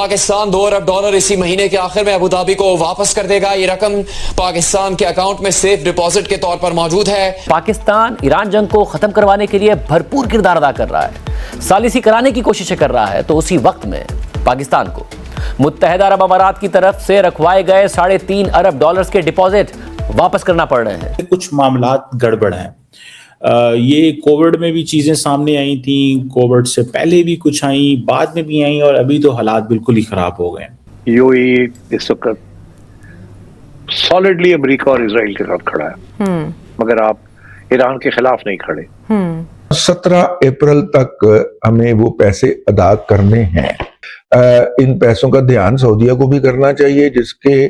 पाकिस्तान $2 अरब इसी महीने के आखिर में अबू धाबी को वापस कर देगा। ये रकम पाकिस्तान के अकाउंट में सेफ डिपॉजिट के तौर पर मौजूद है। पाकिस्तान ईरान जंग को खत्म करवाने के लिए भरपूर किरदार अदा कर रहा है, सालिसी कराने की कोशिशें कर रहा है, तो उसी वक्त में पाकिस्तान को मुत्तहिदा अरब अमारात की तरफ से रखवाए गए $3.5 अरब के डिपॉजिट वापस करना पड़ रहे हैं। कुछ मामलात गड़बड़ हैं। ये कोविड में भी चीजें सामने आई थी, कोविड से पहले भी कुछ आई, बाद में भी आई, और अभी तो हालात बिल्कुल ही खराब हो गए। यूएई इस वक्त सॉलिडली अमेरिका और इजराइल के साथ खड़ा है, मगर आप ईरान के खिलाफ नहीं खड़े। 17 अप्रैल तक हमें वो पैसे अदा करने हैं। इन पैसों का ध्यान सऊदीया को भी करना चाहिए, जिसके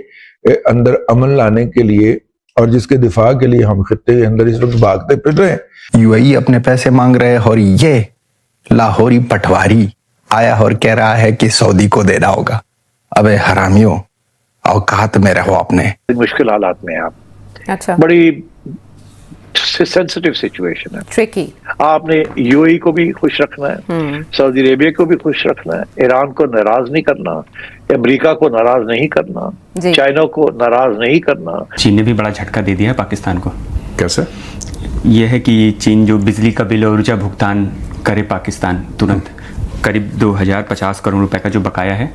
अंदर अमन लाने के लिए और जिसके दिफा के लिए हम खित्ते के अंदर इस वक्त भागते फिर रहे हैं। यूएई अपने पैसे मांग रहे हैं और ये लाहौरी पटवारी आया और कह रहा है कि सऊदी को देना होगा। अबे हरामियों, औकात में रहो अपने। मुश्किल हालात में आप, अच्छा, बड़ी सेंसिटिव सिचुएशन है, ट्रिकी। आपने यूएई को भी खुश रखना है, सऊदी अरेबिया को भी खुश रखना है, ईरान को नाराज नहीं करना, अमेरिका को नाराज नहीं करना, चाइना को नाराज नहीं करना। चीन ने भी बड़ा झटका दे दिया है पाकिस्तान को। कैसे? यह है कि चीन जो बिजली का बिल और ऊर्जा भुगतान करे पाकिस्तान तुरंत, करीब 2050 करोड़ रुपए का जो बकाया है,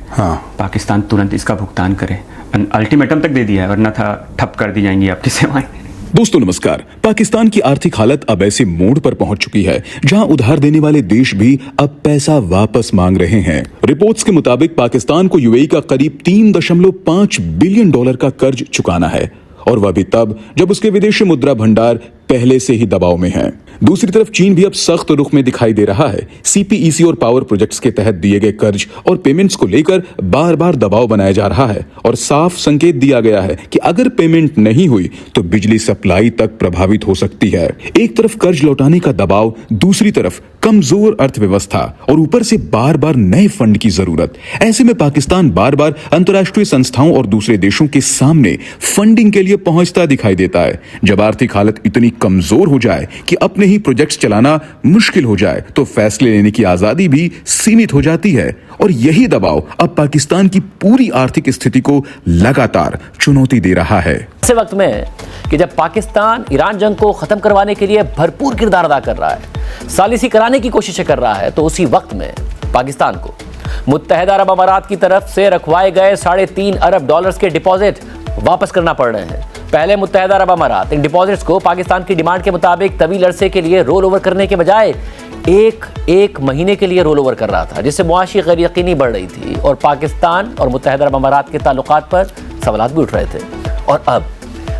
पाकिस्तान तुरंत इसका भुगतान करे। अल्टीमेटम तक दे दिया है, वरना था ठप कर दी जाएंगी आपकी सेवाएं। दोस्तों नमस्कार। पाकिस्तान की आर्थिक हालत अब ऐसे मोड़ पर पहुंच चुकी है जहां उधार देने वाले देश भी अब पैसा वापस मांग रहे हैं। रिपोर्ट्स के मुताबिक पाकिस्तान को यूएई का करीब $3.5 बिलियन का कर्ज चुकाना है, और वह भी तब जब उसके विदेशी मुद्रा भंडार पहले से ही दबाव में है। दूसरी तरफ चीन भी अब सख्त रुख में दिखाई दे रहा है। सीपीईसी और पावर प्रोजेक्ट्स के तहत दिए गए कर्ज और पेमेंट्स को लेकर बार बार दबाव बनाया जा रहा है, और साफ संकेत दिया गया है कि अगर पेमेंट नहीं हुई तो बिजली सप्लाई तक प्रभावित हो सकती है। एक तरफ कर्ज लौटाने का दबाव, दूसरी तरफ कमजोर अर्थव्यवस्था, और ऊपर से बार बार नए फंड की जरूरत। ऐसे में पाकिस्तान बार बार अंतर्राष्ट्रीय संस्थाओं और दूसरे देशों के सामने फंडिंग के लिए पहुंचता दिखाई देता है। जब आर्थिक हालत इतनी कमजोर हो जाए कि अपने ही प्रोजेक्ट्स चलाना मुश्किल हो जाए, तो फैसले लेने की आजादी भी सीमित हो जाती है, और यही दबाव अब पाकिस्तान की पूरी आर्थिक स्थिति को लगातार चुनौती दे रहा है। ऐसे वक्त में कि जब पाकिस्तान ईरान जंग को खत्म करवाने के लिए भरपूर किरदार अदा कर रहा है, सालिसी कराने की कोशिशें कर रहा है, तो उसी वक्त में पाकिस्तान को मुत्तहिदा अरब अमारात की तरफ से रखवाए गए $3.5 अरब के डिपॉजिट वापस करना पड़ रहे हैं। पहले मुत्तहिदा अरब अमारात इन डिपॉजिट्स को पाकिस्तान की डिमांड के मुताबिक तवील अरसे के लिए रोल ओवर करने के बजाय एक महीने के लिए रोल ओवर कर रहा था, जिससे मुआशी गैर यकीनी बढ़ रही थी, और पाकिस्तान और मुत्तहिदा अरब अमारात के ताल्लुकात पर सवालात भी उठ रहे थे। और अब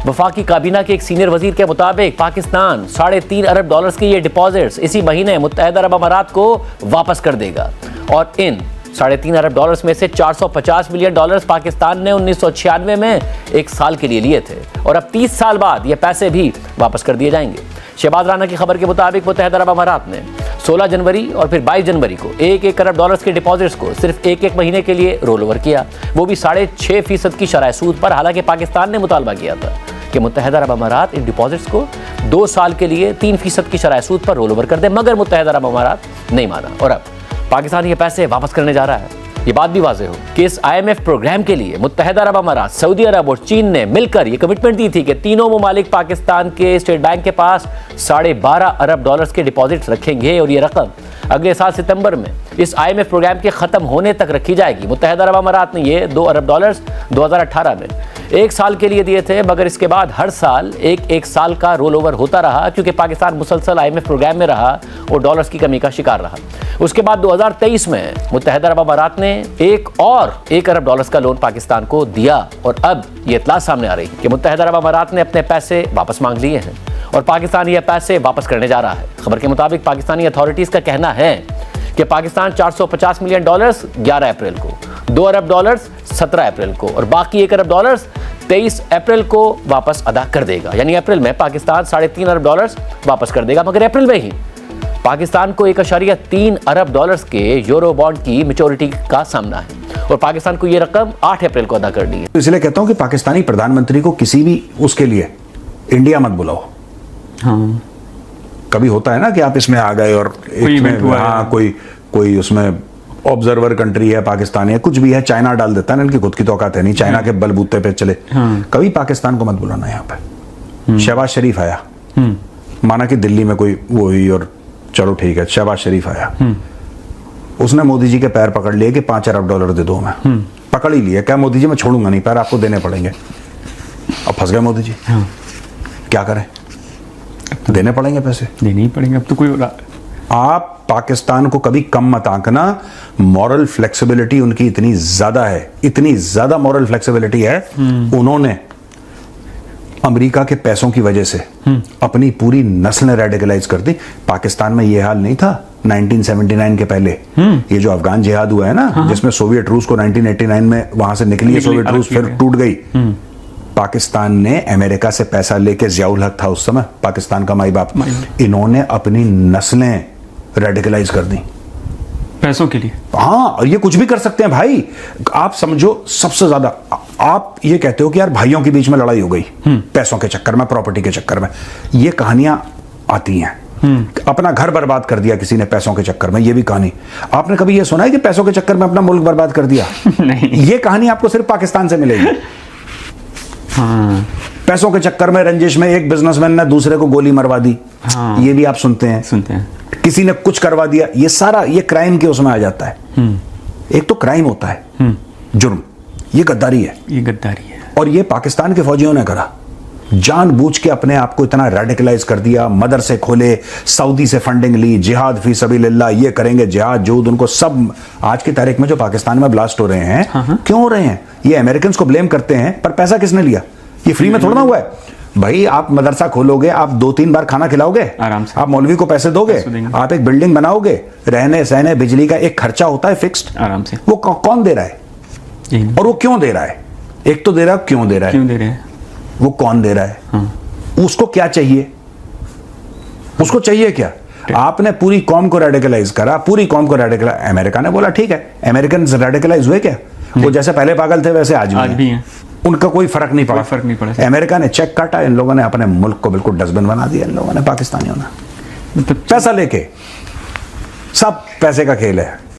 वफाकी काबीना के एक सीनियर वजीर के मुताबिक पाकिस्तान $3.5 अरब के ये डिपॉजिट्स इसी महीने मुत्तहिदा अरब अमारात को वापस कर देगा, और इन $3.5 अरब में से $450 मिलियन पाकिस्तान ने 1996 में एक साल के लिए लिए थे, और अब 30 साल बाद ये पैसे भी वापस कर दिए जाएंगे। शहबाज राना की खबर के मुताबिक मुत्तहिदा अरब अमारात ने 16 जनवरी और फिर 22 जनवरी को $1 अरब के डिपॉजिट्स को सिर्फ एक महीने के लिए रोल ओवर किया, वो भी 6.5% की शरह सूद पर। हालांकि पाकिस्तान ने मुतालबा किया था कि मुत्तहिदा अरब अमारात इन डिपॉजिट्स को 2 साल के लिए 3% की शरह सूद पर रोल ओवर कर दे, मगर मुत्तहिदा अरब अमारात नहीं माना, और अब पाकिस्तान ये पैसे वापस करने जा रहा है। ये बात भी वाज़ेह हो कि इस IMF प्रोग्राम के लिए मुत्तहिदा अरब अमारात, सऊदी अरब और चीन ने मिलकर ये कमिटमेंट दी थी कि तीनों ममालिक पाकिस्तान के स्टेट बैंक के पास $12.5 अरब के डिपॉजिट्स रखेंगे, और ये रकम अगले साल सितंबर में इस IMF प्रोग्राम के खत्म होने तक रखी जाएगी। मुत्तहिदा अरब अमारात ने ये $2 अरब 2018 में 1 साल के लिए दिए थे, मगर इसके बाद हर साल एक साल का रोल ओवर होता रहा, क्योंकि पाकिस्तान मुसलसल IMF प्रोग्राम में रहा और डॉलर्स की कमी का शिकार रहा। उसके बाद 2023 में मुत्तहिदा अरब अमारात ने $1 अरब का लोन पाकिस्तान को दिया, और अब ये इत्तला सामने आ रही है कि मुत्तहिदा अरब अमारात ने अपने पैसे वापस मांग लिए हैं, और पाकिस्तान ये पैसे वापस करने जा रहा है। खबर के मुताबिक पाकिस्तानी अथॉरिटीज का कहना है कि पाकिस्तान $450 मिलियन 11 अप्रैल को, $2 अरब 17 अप्रैल को, और बाकी $1 अरब 23 अप्रैल को वापस अदा कर देगा। यानी अप्रैल में पाकिस्तान $3.5 अरब वापस कर देगा, मगर अप्रैल में ही पाकिस्तान को $1.3 अरब के यूरो बॉन्ड की मैच्योरिटी का सामना है, और पाकिस्तान को यह रकम 8 अप्रैल को अदा करनी है। इसलिए कहता हूं कि पाकिस्तानी प्रधानमंत्री को किसी भी उसके लिए इंडिया मत बुलाओ। हाँ, कभी होता है ना कि आप इसमें आ गए और कोई उसमें ऑब्जर्वर कंट्री है, पाकिस्तान है, कुछ भी है, चाइना डाल देता है ना, इनकी खुद की तो औकात है नहीं, चाइना के बलबूते पे चले। कभी पाकिस्तान को मत बुलाना यहाँ पे। शहबाज शरीफ आया, माना कि दिल्ली में कोई वो हुई और चलो ठीक है, शहबाज शरीफ आया, उसने मोदी जी के पैर पकड़ लिए कि $5 अरब दे दो। मैं पकड़ ही लिया, क्या मोदी जी मैं छोड़ूंगा नहीं, पैर आपको देने पड़ेंगे। अब फंस गए मोदी जी, क्या करें, देने पड़ेंगे, पैसे देने ही पड़ेंगे। अब तो कोई आप पाकिस्तान को कभी कम मत आंकना। मॉरल फ्लेक्सिबिलिटी उनकी इतनी ज्यादा है, इतनी ज्यादा मॉरल फ्लेक्सिबिलिटी है, उन्होंने अमेरिका के पैसों की वजह से अपनी पूरी नस्ल रेडिकलाइज कर दी। पाकिस्तान में यह हाल नहीं था 1979 के पहले। ये जो अफगान जिहाद हुआ है ना, जिसमें सोवियत रूस को 1989 में वहां से निकली है सोवियत रूस, फिर टूट गई। पाकिस्तान ने अमेरिका से पैसा लेके, जियाउल हक था उस समय पाकिस्तान का माई बाप, इन्होंने अपनी नस्लें रेडिकलाइज कर दी पैसों के लिए। हाँ, और ये कुछ भी कर सकते हैं भाई। आप समझो, सबसे ज्यादा आप ये कहते हो कि यार भाइयों के बीच में लड़ाई हो गई पैसों के चक्कर में, प्रॉपर्टी के चक्कर में, ये कहानियां आती हैं। अपना घर बर्बाद कर दिया किसी ने पैसों के चक्कर में, ये भी कहानी। आपने कभी ये सुना है कि पैसों के चक्कर में अपना मुल्क बर्बाद कर दिया? नहीं। ये कहानी आपको सिर्फ पाकिस्तान से मिलेगी। पैसों के चक्कर में, रंजिश में एक बिजनेसमैन ने दूसरे को गोली मरवा दी, ये भी आप सुनते हैं। किसी ने कुछ करवा दिया, ये सारा ये क्राइम के उसमें आ जाता है। एक तो क्राइम होता है, जुर्म, ये गद्दारी है, ये गद्दारी है। और ये पाकिस्तान के फौजियों ने करा, जानबूझ के अपने आप को इतना रेडिकलाइज कर दिया, मदरसे खोले, सऊदी से फंडिंग ली, जिहाद फी सबीलिल्लाह, ये करेंगे, जिहाद जूद, उनको सब। आज की तारीख में जो पाकिस्तान में ब्लास्ट हो रहे हैं, क्यों हो रहे हैं? ये अमेरिकन को ब्लेम करते हैं, पर पैसा किसने लिया? ये फ्री में थोड़ा ना हुआ है भाई। आप मदरसा खोलोगे, आप 2-3 बार खाना खिलाओगे आराम से, आप मौलवी को पैसे दोगे, आप एक बिल्डिंग बनाओगे, रहने सहने बिजली का एक खर्चा होता है फिक्स्ड, आराम से। वो कौन दे रहा है? और वो क्यों दे रहा है? एक तो दे रहा है, क्यों दे रहा है? क्यों दे रहे हैं? वो कौन दे रहा है? उसको क्या चाहिए? उसको चाहिए क्या? आपने पूरी कौम को रेडिकलाइज करा, पूरी कौम को रेडिकलाइज। अमेरिका ने बोला ठीक है, अमेरिकन रेडिकलाइज हुए क्या? वो जैसे पहले पागल थे वैसे आज भी हैं। उनका कोई फर्क नहीं पड़ा। अमेरिका ने चेक काटा, इन लोगों ने अपने मुल्क को बिल्कुल डस्टबिन बना दिया। इन लोगों ने, पाकिस्तानियों ने पैसा लेके, सब पैसे का खेल है।